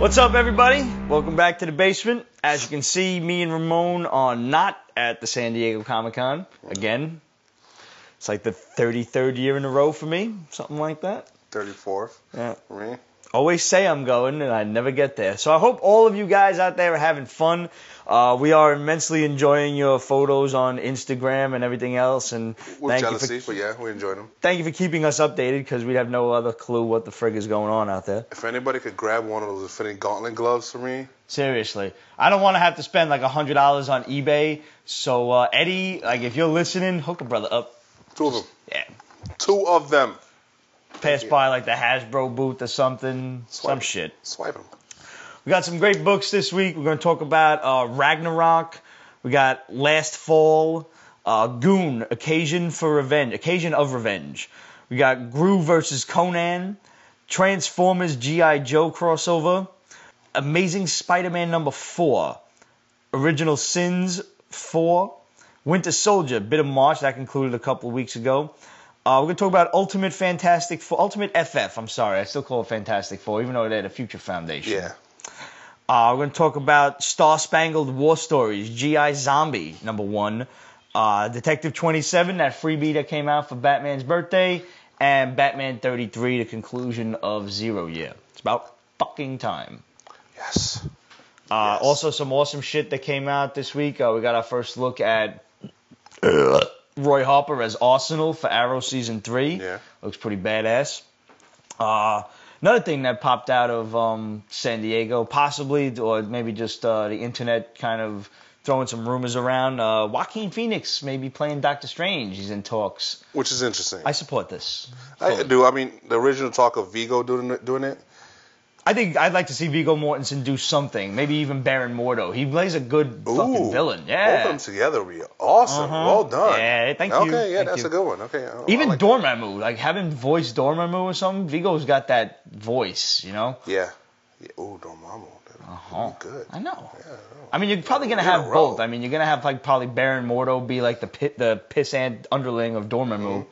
What's up, everybody? Welcome back to the basement. As you can see, me and Ramon are not at the San Diego Comic-Con again. It's like the 33rd year in a row for me, something like that. 34th. Yeah. For me. Always say I'm going, and I never get there. So I hope all of you guys out there are having fun. We are immensely enjoying your photos on Instagram and everything else. And With jealousy, but yeah, we enjoyed them. Thank you for keeping us updated, because we have no other clue what the frig is going on out there. If anybody could grab one of those Infinity Gauntlet gloves for me. Seriously. I don't want to have to spend like $100 on eBay. So, Eddie, like, if you're listening, hook a brother up. 2 of them. Yeah. 2 of them. Pass by like the Hasbro booth or something. Swipe some shit. Swipe them. We got some great books this week. We're going to talk about Ragnarok. We got Last Fall. Goon, Occasion of Revenge. We got Groo versus Conan. Transformers G.I. Joe crossover. Amazing Spider-Man number 4. Original Sins 4. Winter Soldier, bit of March. That concluded a couple of weeks ago. We're going to talk about Ultimate FF. I'm sorry, I still call it Fantastic Four, even though they're the Future Foundation. Yeah. We're going to talk about Star Spangled War Stories, G.I. Zombie, number 1. Detective 27, that freebie that came out for Batman's birthday. And Batman 33, the conclusion of 0 Year. It's about fucking time. Yes. Also, some awesome shit that came out this week. We got our first look at Roy Harper as Arsenal for Arrow Season 3. Yeah. Looks pretty badass. Another thing that popped out of San Diego, possibly, or maybe just the internet kind of throwing some rumors around, Joaquin Phoenix may be playing Dr.Strange. He's in talks. Which is interesting. I support this. I do. I mean, the original talk of Vigo doing it. I think I'd like to see Viggo Mortensen do something. Maybe even Baron Mordo. He plays a good fucking villain. Yeah. Both of them together would be awesome. Well done. Yeah, thank you. Okay, yeah, that's a good one. Okay. Even like Dormammu, like having voiced Dormammu or something. Viggo's got that voice, you know? Yeah. Ooh, Dormammu. Good. I know. Yeah, I mean, you're probably gonna have both. I mean, you're gonna have like probably Baron Mordo be like the pissant underling of Dormammu.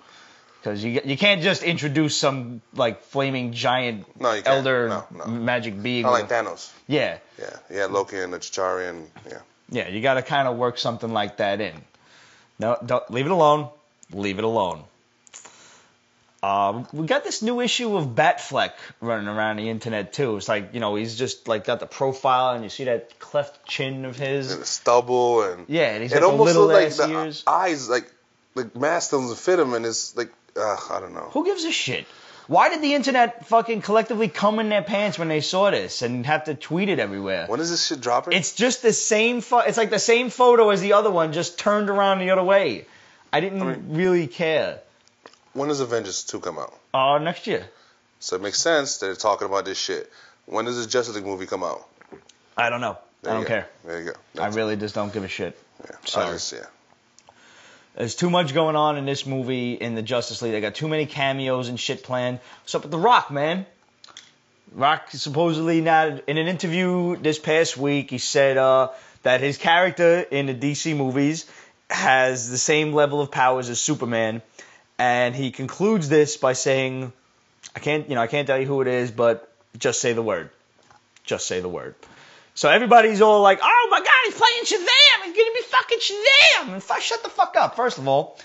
Because you can't just introduce some, like, flaming giant elder magic being. Not like Thanos. Yeah. Yeah. Yeah, Loki and the Chitauri and, yeah. Yeah, you got to kind of work something like that in. No, don't, leave it alone. Leave it alone. We got this new issue of Batfleck running around the internet, too. It's like, you know, he's just, like, got the profile, and you see that cleft chin of his. And the stubble, and... Yeah, and he's got the little ass like ears. The eyes, like, the mask doesn't fit him, and it's, like... I don't know. Who gives a shit? Why did the internet fucking collectively come in their pants when they saw this and have to tweet it everywhere? When is this shit dropping? It's just the same. It's like the same photo as the other one, just turned around the other way. I didn't really care. When does Avengers 2 come out? Next year. So it makes sense that they're talking about this shit. When does this Justice League movie come out? I don't know. I don't care. There you go. I really just don't give a shit. Yeah. Sorry. Yeah. There's too much going on in this movie, in the Justice League. They got too many cameos and shit planned. What's up with The Rock, man? Rock supposedly now, in an interview this past week, he said that his character in the DC movies has the same level of powers as Superman, and he concludes this by saying, I can't tell you who it is, but just say the word. Just say the word. So everybody's all like, oh my God, he's playing Shazam. He's going to be fucking Shazam. And shut the fuck up. First of all,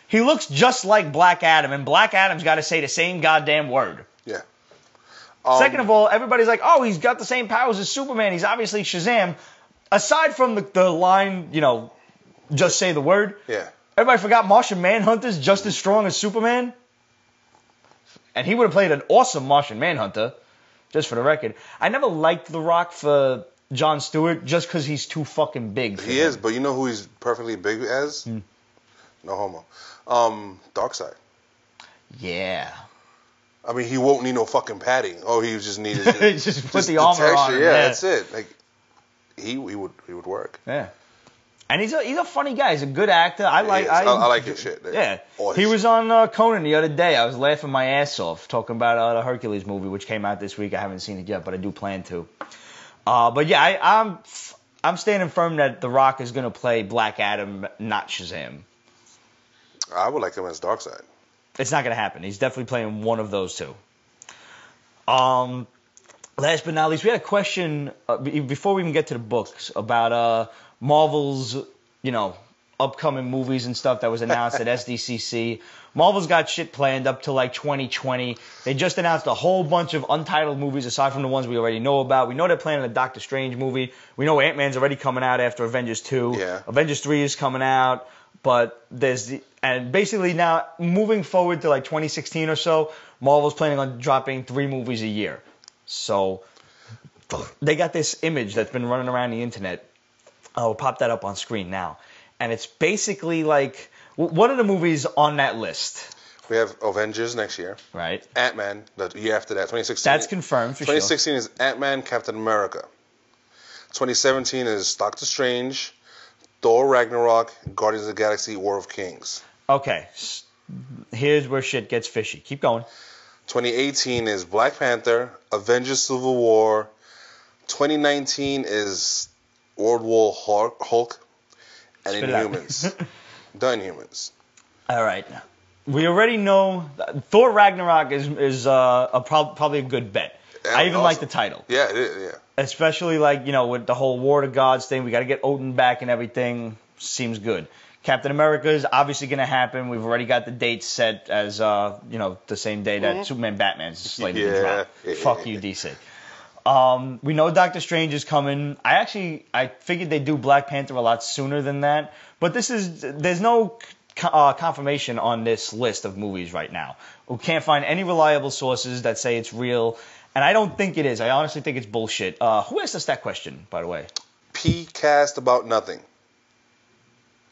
he looks just like Black Adam, and Black Adam's got to say the same goddamn word. Yeah. Second of all, everybody's like, oh, he's got the same powers as Superman. He's obviously Shazam. Aside from the line, you know, just say the word. Yeah. Everybody forgot Martian Manhunter's just as strong as Superman. And he would have played an awesome Martian Manhunter, just for the record. I never liked The Rock for Jon Stewart, just because he's too fucking big. He is, but you know who he's perfectly big as? No homo. Darkseid. Yeah. I mean, he won't need no fucking padding. Oh, he just needed just put the armor texture. on him. Yeah, that's it. Like he would work. Yeah. And he's a funny guy. He's a good actor. I like his shit. Yeah. His he was on Conan the other day. I was laughing my ass off talking about the Hercules movie, which came out this week. I haven't seen it yet, but I do plan to. But yeah, I'm standing firm that The Rock is going to play Black Adam, not Shazam. I would like him as Darkseid. It's not going to happen. He's definitely playing one of those two. last but not least, we had a question before we even get to the books about Marvel's, upcoming movies and stuff that was announced at SDCC. Marvel's got shit planned up to like 2020. They just announced a whole bunch of untitled movies aside from the ones we already know about. We know they're planning a Dr.Strange movie. We know Ant-Man's already coming out after Avengers 2. Yeah. Avengers 3 is coming out. But and basically now moving forward to like 2016 or so, Marvel's planning on dropping 3 movies a year. So they got this image that's been running around the internet. I'll pop that up on screen now. And it's basically like, what are the movies on that list? We have Avengers next year. Right. Ant-Man, the year after that, 2016. That's confirmed for 2016 is Ant-Man, Captain America. 2017 is Doctor Strange, Thor, Ragnarok, Guardians of the Galaxy, War of Kings. Okay. Here's where shit gets fishy. Keep going. 2018 is Black Panther, Avengers Civil War. 2019 is World War Hulk, and Inhumans. The Inhumans. All right. We already know Thor Ragnarok is probably a good bet. Yeah, I even awesome. like the title. Yeah, it is, yeah. Especially like, with the whole War of Gods thing. We got to get Odin back and everything. Seems good. Captain America is obviously going to happen. We've already got the date set as, the same day that Superman Batman's slated to drop. Fuck you, DC. We know Doctor Strange is coming. I figured they'd do Black Panther a lot sooner than that. But there's no confirmation on this list of movies right now. We can't find any reliable sources that say it's real. And I don't think it is. I honestly think it's bullshit. Who asked us that question, by the way? P-cast about nothing.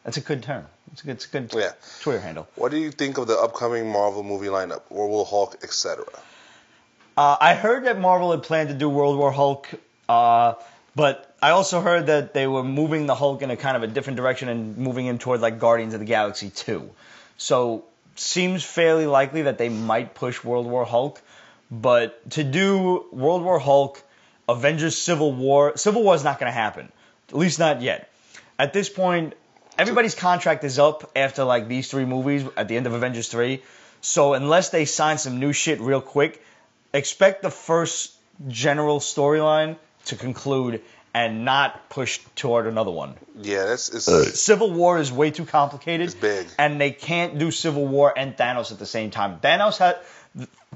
That's a good term. It's a good Yeah. Twitter handle. What do you think of the upcoming Marvel movie lineup? World War Hulk, etc. I heard that Marvel had planned to do World War Hulk, but I also heard that they were moving the Hulk in a kind of a different direction and moving him toward like Guardians of the Galaxy 2. So seems fairly likely that they might push World War Hulk. But to do World War Hulk, Avengers Civil War is not going to happen. At least not yet. At this point, everybody's contract is up after like these 3 movies at the end of Avengers 3. So unless they sign some new shit real quick, expect the first general storyline to conclude and not push toward another one. Yeah, Civil War is way too complicated. It's big. And they can't do Civil War and Thanos at the same time.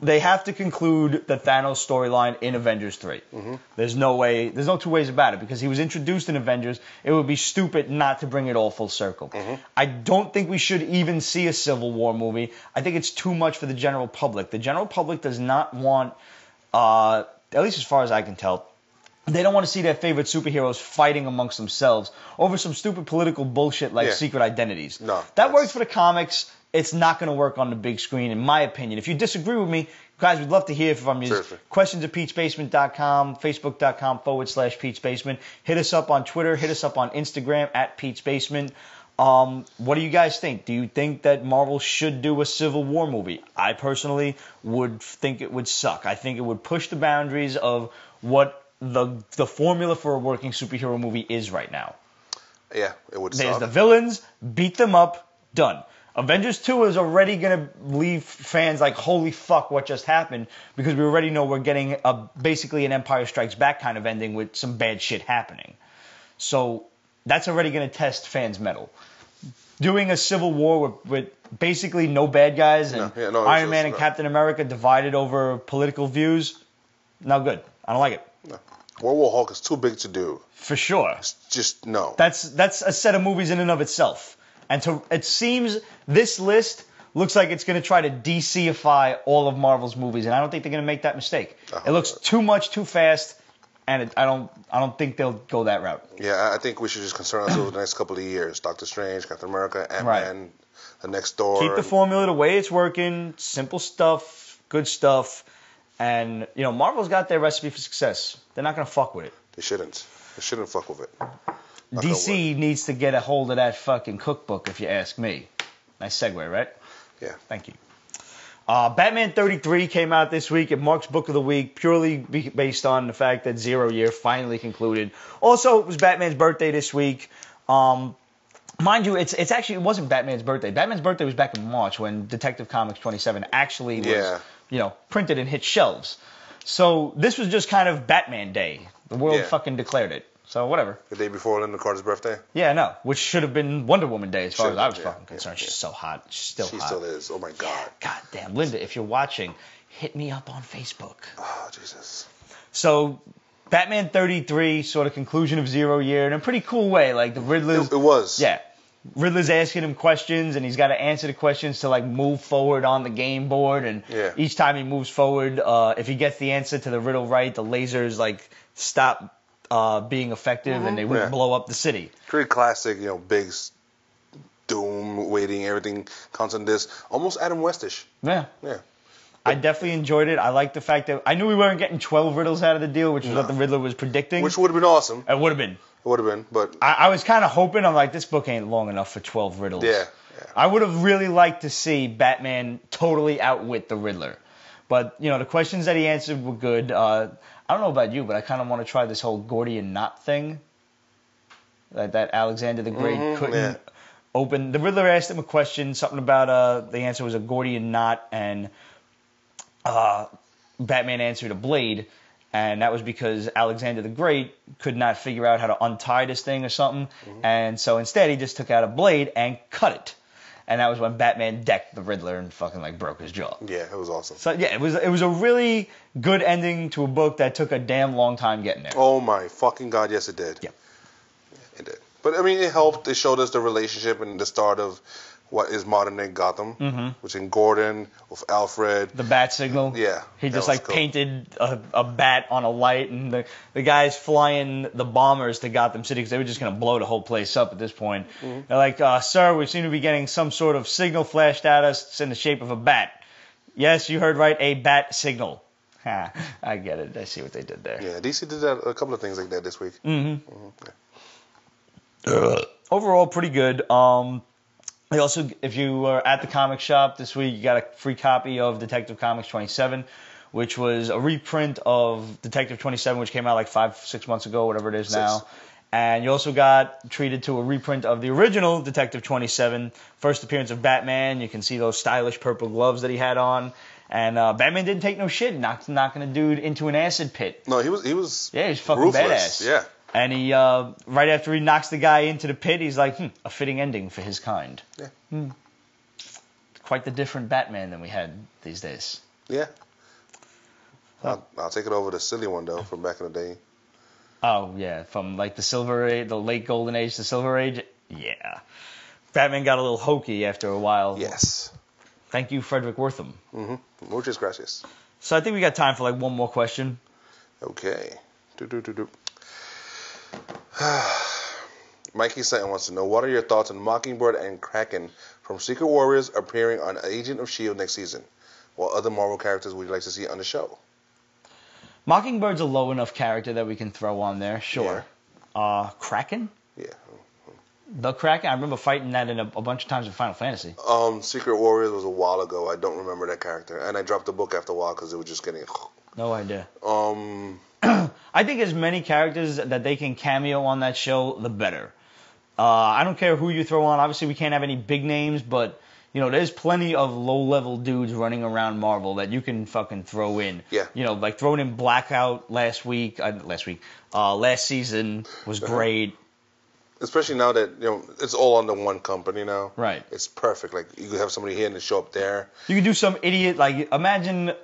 They have to conclude the Thanos storyline in Avengers 3. Mm-hmm. There's no 2 ways about it, because he was introduced in Avengers. It would be stupid not to bring it all full circle. Mm-hmm. I don't think we should even see a Civil War movie. I think it's too much for the general public. The general public does not want, at least as far as I can tell, they don't want to see their favorite superheroes fighting amongst themselves over some stupid political bullshit like secret identities. No, that works for the comics. It's not going to work on the big screen, in my opinion. If you disagree with me, guys, we'd love to hear from you. Questions at peachbasement.com, facebook.com/peachbasement. Hit us up on Twitter. Hit us up on Instagram at peachbasement. What do you guys think? Do you think that Marvel should do a Civil War movie? I personally would think it would suck. I think it would push the boundaries of what the formula for a working superhero movie is right now. Yeah, it would There's suck. the villains, beat them up, done. Avengers 2 is already going to leave fans like, holy fuck, what just happened? Because we already know we're getting basically an Empire Strikes Back kind of ending with some bad shit happening. So that's already going to test fans' mettle. Doing a Civil War with basically no bad guys and Iron Man and Captain America divided over political views, no good. I don't like it. No. World War Hulk is too big to do. For sure. It's just no. That's a set of movies in and of itself. And it seems this list looks like it's going to try to DC-ify all of Marvel's movies, and I don't think they're going to make that mistake. It looks too much, too fast, and I don't think they'll go that route. Yeah, I think we should just concern ourselves with the next couple of years. Doctor Strange, Captain America, Ant-Man, the next Thor. Keep the formula the way it's working, simple stuff, good stuff, and Marvel's got their recipe for success. They're not going to fuck with it. They shouldn't. They shouldn't fuck with it. DC needs to get a hold of that fucking cookbook, if you ask me. Nice segue, right? Yeah. Thank you. Batman 33 came out this week. It marks Book of the Week, purely based on the fact that Zero Year finally concluded. Also, it was Batman's birthday this week. Mind you, it wasn't Batman's birthday. Batman's birthday was back in March when Detective Comics 27 actually was, printed and hit shelves. So this was just kind of Batman Day. The world fucking declared it. So whatever. The day before Linda Carter's birthday? Yeah, no. Which should have been Wonder Woman Day as far as I was fucking concerned. She's so hot. She's still hot. She still is. Oh my God. God damn. Linda, if you're watching, hit me up on Facebook. Oh, Jesus. So Batman 33, sort of conclusion of Zero Year in a pretty cool way. Like the Riddler's... It was. Yeah. Riddler's asking him questions, and he's got to answer the questions to, like, move forward on the game board. And each time he moves forward, if he gets the answer to the riddle right, the lasers, like, stop being effective, and they wouldn't blow up the city. Pretty classic, big doom, waiting, everything counts on this. Almost Adam Westish. Yeah. Yeah. I definitely enjoyed it. I liked the fact that I knew we weren't getting 12 riddles out of the deal, which is what the Riddler was predicting. Which would have been awesome. It would have been. It would have been, but... I was kind of hoping, I'm like, this book ain't long enough for 12 riddles. Yeah. I would have really liked to see Batman totally outwit the Riddler. But, the questions that he answered were good. I don't know about you, but I kind of want to try this whole Gordian knot thing. That Alexander the Great couldn't open. The Riddler asked him a question, something about the answer was a Gordian knot, and Batman answered a blade. And that was because Alexander the Great could not figure out how to untie this thing or something. And so instead he just took out a blade and cut it. And that was when Batman decked the Riddler and fucking like broke his jaw. Yeah, it was awesome. So yeah, it was a really good ending to a book that took a damn long time getting there. Oh my fucking God, yes it did. Yeah. It did. But I mean, it helped. It showed us the relationship and the start of what is modern day Gotham, which in Gordon with Alfred. The bat signal. Yeah. He just like cool. Painted a bat on a light, and the guys flying the bombers to Gotham City because they were just going to blow the whole place up at this point. They're like, sir, we seem to be getting some sort of signal flashed at us. It's in the shape of a bat. Yes, you heard right, a bat signal. Ha, I get it. I see what they did there. Yeah, DC did that, a couple of things like that this week. Overall, pretty good. Also, if you were at the comic shop this week, you got a free copy of Detective Comics 27, which was a reprint of Detective 27, which came out like 5-6 months ago, whatever it is now. And you also got treated to a reprint of the original Detective 27, first appearance of Batman. You can see those stylish purple gloves that he had on. And Batman didn't take no shit, knocking a dude into an acid pit. No, he was yeah, he's fucking ruthless. badass. Yeah. And he, right after he knocks the guy into the pit, he's like, a fitting ending for his kind. Yeah. Quite the different Batman than we had these days. Yeah. I'll take it over the silly one, though, from back in the day. Oh, yeah, from like the Silver Age, the late Golden Age to Silver Age. Yeah. Batman got a little hokey after a while. Yes. Thank you, Frederick Wortham. Muchas gracias. So I think we got time for like one more question. Okay. Mikey Sutton wants to know, what are your thoughts on Mockingbird and Kraken from Secret Warriors appearing on Agent of S.H.I.E.L.D. next season? What other Marvel characters would you like to see on the show? Mockingbird's a low enough character that we can throw on there, sure. Yeah. Kraken? Yeah. The Kraken? I remember fighting that in a bunch of times in Final Fantasy. Secret Warriors was a while ago. I don't remember that character. And I dropped the book after a while because it was just getting... No idea. I think as many characters that they can cameo on that show, the better. I don't care who you throw on. Obviously, we can't have any big names, but there's plenty of low-level dudes running around Marvel that you can fucking throw in. Yeah. Like throwing in Blackout last season was great. Especially now that it's all under one company now. Right. It's perfect. Like you could have somebody here and they show up there. You could do some idiot imagine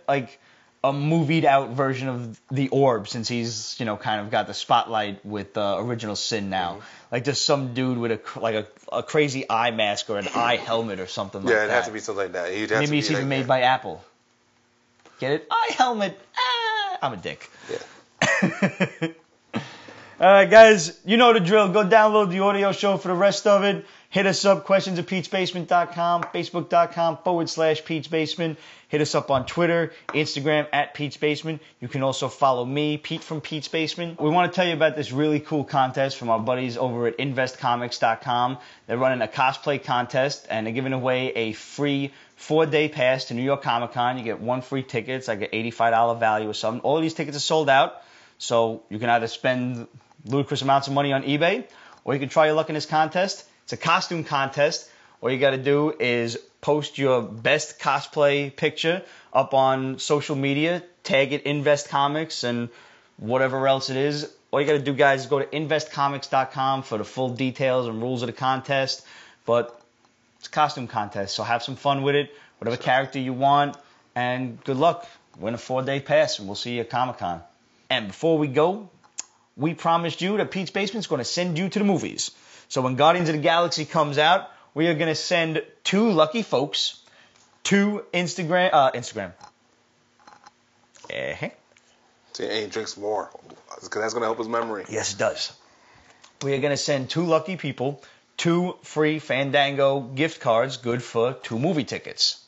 a movied out version of the Orb, since he's kind of got the spotlight with Original Sin now. Like just some dude with a crazy eye mask or an eye helmet or something like that. Yeah, it'd have to be something like that. Maybe it's even made by Apple. Get it? Eye helmet. Ah, I'm a dick. Yeah. All right, guys, you know the drill. Go download the audio show for the rest of it. Hit us up, questions@Pete'sBasement.com, Facebook.com/Pete'sBasement. Hit us up on Twitter, Instagram @Pete'sBasement. You can also follow me, Pete from Pete's Basement. We want to tell you about this really cool contest from our buddies over at InvestComics.com. They're running a cosplay contest, and they're giving away a free 4-day pass to New York Comic Con. You get one free ticket. It's like an $85 value or something. All of these tickets are sold out, so you can either spend ludicrous amounts of money on eBay, or you can try your luck in this contest. It's a costume contest All you got to do is post your best cosplay picture up on social media, tag it Invest Comics and whatever else it is. All you got to do, guys, is go to investcomics.com for the full details and rules of the contest. But it's a costume contest, so have some fun with it. Whatever character you want, and good luck. Win a 4-day pass, and we'll see you at Comic-Con. And before we go, we promised you that Pete's Basement's going to send you to the movies. So when Guardians of the Galaxy comes out, we are going to send 2 lucky folks to Instagram. See, and he drinks more, because that's going to help his memory. Yes, it does. We are going to send 2 lucky people 2 free Fandango gift cards, good for 2 movie tickets.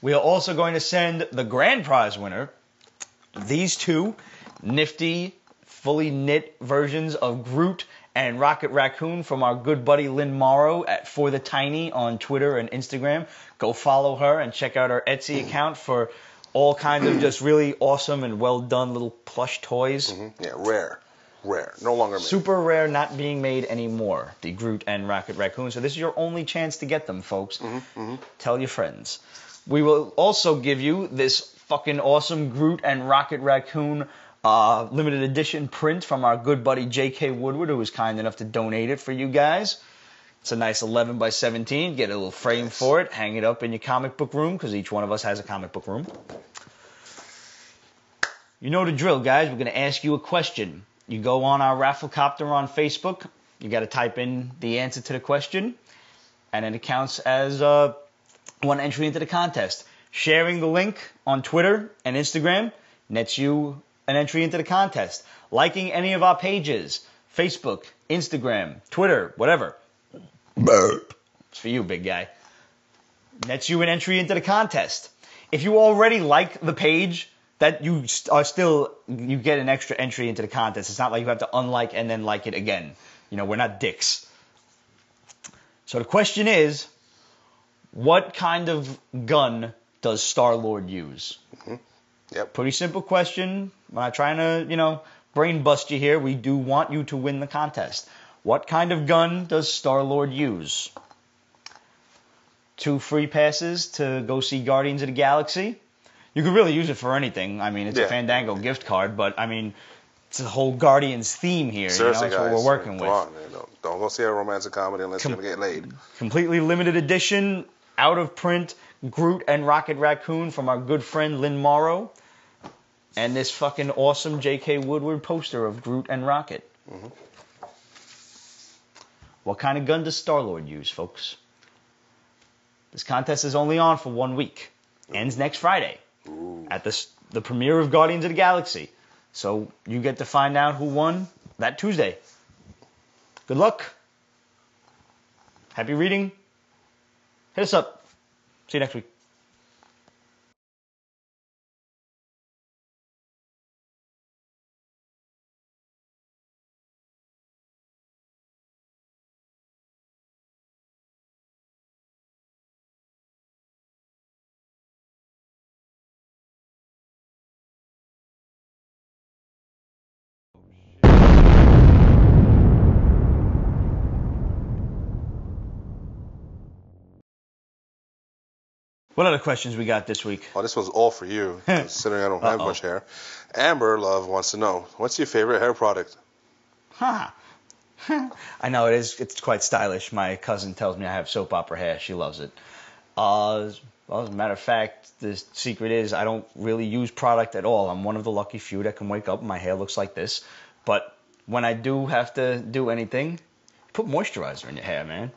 We are also going to send the grand prize winner these 2 nifty, fully knit versions of Groot and Rocket Raccoon from our good buddy Lynn Morrow at For the Tiny on Twitter and Instagram. Go follow her and check out her Etsy account for all kinds of just really awesome and well done little plush toys. Mm-hmm. Yeah, rare. No longer made. Super rare, not being made anymore, the Groot and Rocket Raccoon. So this is your only chance to get them, folks. Tell your friends. We will also give you this fucking awesome Groot and Rocket Raccoon limited edition print from our good buddy J.K. Woodward, who was kind enough to donate it for you guys. It's a nice 11 by 17. Get a little frame for it. Hang it up in your comic book room, because each one of us has a comic book room. You know the drill, guys. We're going to ask you a question. You go on our Rafflecopter on Facebook. You got to type in the answer to the question, and then it counts as one entry into the contest. Sharing the link on Twitter and Instagram nets you an entry into the contest. Liking any of our pages, Facebook, Instagram, Twitter, whatever. It's for you, big guy. Nets you an entry into the contest. If you already like the page, that you are still, you get an extra entry into the contest. It's not like you have to unlike and then like it again. You know, we're not dicks. So the question is, what kind of gun does Star-Lord use? Yep. Pretty simple question. I'm not trying to, brain bust you here. We do want you to win the contest. What kind of gun does Star-Lord use? 2 free passes to go see Guardians of the Galaxy. You could really use it for anything. I mean, it's a Fandango gift card, but, I mean, it's a whole Guardians theme here. Seriously, that's guys, what we're working with. On, don't go see a romantic comedy unless you're going to get laid. Completely limited edition, out of print, Groot and Rocket Raccoon from our good friend Lynn Morrow. And this fucking awesome J.K. Woodward poster of Groot and Rocket. What kind of gun does Star-Lord use, folks? This contest is only on for 1 week. Ends next Friday. At the premiere of Guardians of the Galaxy. So you get to find out who won that Tuesday. Good luck. Happy reading. Hit us up. See you next week. What other questions we got this week? Oh, this one's all for you, considering I don't have much hair. Amber Love wants to know, what's your favorite hair product? I know it is. It's quite stylish. My cousin tells me I have soap opera hair. She loves it. Well, as a matter of fact, the secret is I don't really use product at all. I'm one of the lucky few that can wake up and my hair looks like this. But when I do have to do anything, put moisturizer in your hair, man.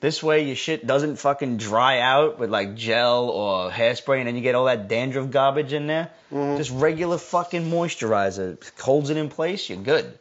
This way your shit doesn't fucking dry out with like gel or hairspray and then you get all that dandruff garbage in there. Just regular fucking moisturizer. Holds it in place, you're good.